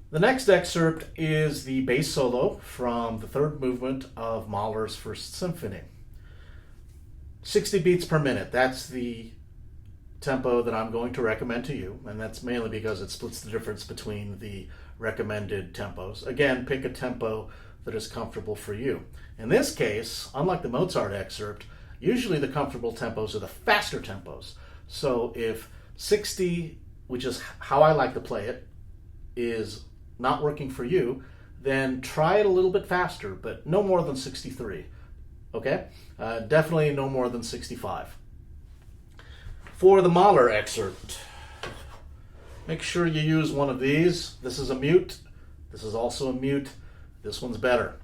The next excerpt is the bass solo from the third movement of Mahler's First Symphony. 60 beats per minute, that's the tempo that I'm going to recommend to you, and that's mainly because it splits the difference between the recommended tempos. Again, pick a tempo that is comfortable for you. In this case, unlike the Mozart excerpt, usually the comfortable tempos are the faster tempos. So if 60, which is how I like to play it, is not working for you, then try it a little bit faster, but no more than 63. Okay? Definitely no more than 65. For the Mahler excerpt, make sure you use one of these. This is a mute. This is also a mute. This one's better.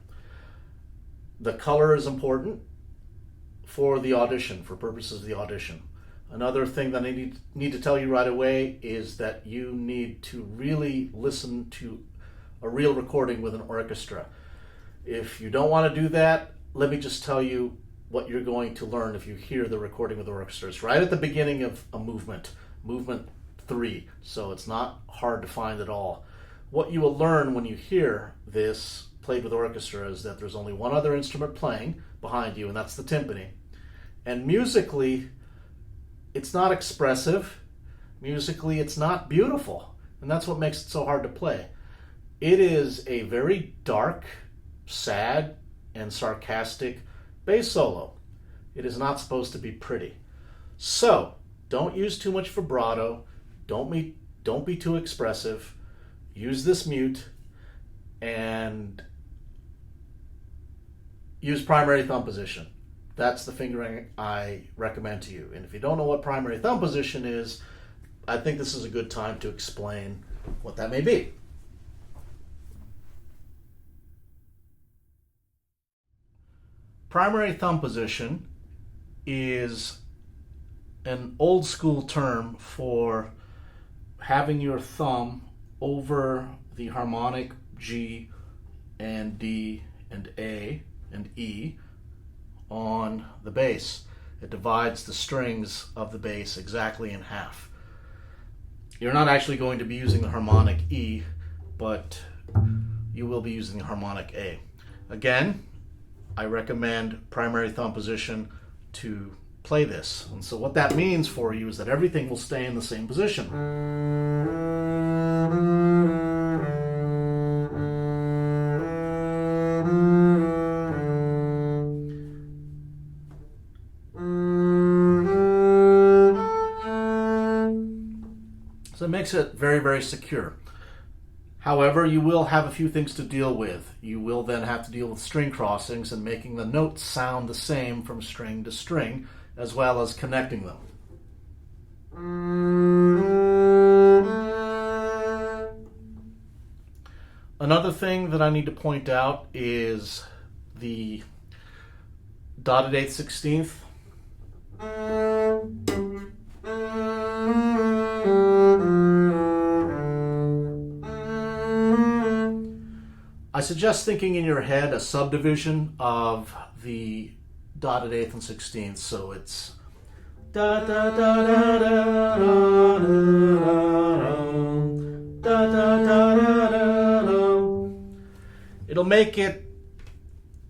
The color is important for the audition, for purposes of the audition. Another thing that I need to tell you right away is that you need to really listen to a real recording with an orchestra. If you don't want to do that, let me just tell you what you're going to learn if you hear the recording with the orchestra. It's right at the beginning of a movement 3, so it's not hard to find at all. What you will learn when you hear this played with orchestra is that there's only one other instrument playing behind you, and that's the timpani. And musically, it's not expressive. Musically, it's not beautiful. And that's what makes it so hard to play. It is a very dark, sad, and sarcastic bass solo. It is not supposed to be pretty. So, don't use too much vibrato. Don't be too expressive. Use this mute and use primary thumb position. That's the fingering I recommend to you. And if you don't know what primary thumb position is, I think this is a good time to explain what that may be. Primary thumb position is an old school term for having your thumb over the harmonic G and D and A and E on the bass. It divides the strings of the bass exactly in half. You're not actually going to be using the harmonic E, but you will be using the harmonic A. Again, I recommend primary thumb position to play this. And so what that means for you is that everything will stay in the same position. So it makes it very, very secure. However, you will have a few things to deal with. You will then have to deal with string crossings and making the notes sound the same from string to string, as well as connecting them. Another thing that I need to point out is the dotted 8th 16th. I suggest thinking in your head a subdivision of the dotted 8th and 16th, so it's da da da da da da da da da da. It'll make it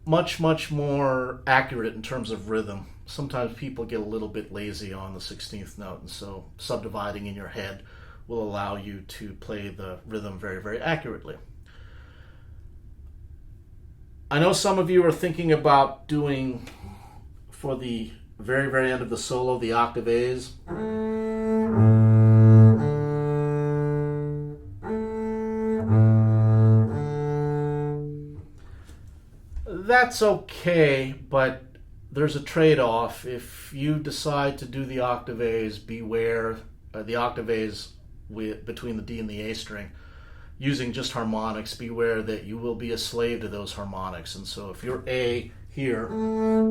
much more accurate in terms of rhythm. Sometimes people get a little bit lazy on the 16th note, and so subdividing in your head will allow you to play the rhythm very, very accurately. I know some of you are thinking about doing, for the very, very end of the solo, the octave A's. That's okay, but there's a trade-off. If you decide to do the octave A's, beware the octave A's between the D and the A string. Using just harmonics, beware that you will be a slave to those harmonics. And so if your A here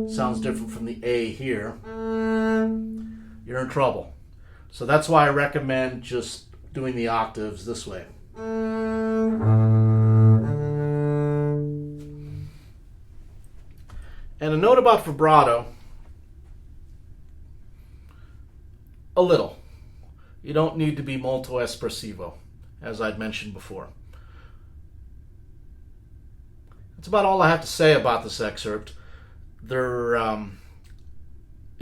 sounds different from the A here, you're in trouble. So that's why I recommend just doing the octaves this way. And a note about vibrato, a little. You don't need to be molto espressivo, as I'd mentioned before. That's about all I have to say about this excerpt. It's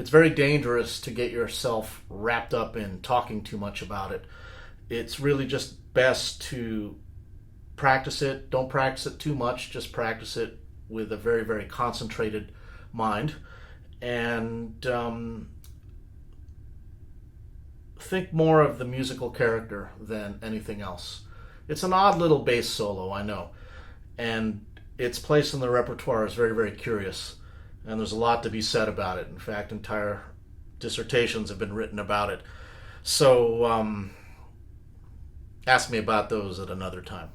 very dangerous to get yourself wrapped up in talking too much about it. It's really just best to practice it. Don't practice it too much. Just practice it with a very, very concentrated mind. And think more of the musical character than anything else. It's an odd little bass solo, I know. And its place in the repertoire is very, very curious. And there's a lot to be said about it. In fact, entire dissertations have been written about it. So ask me about those at another time.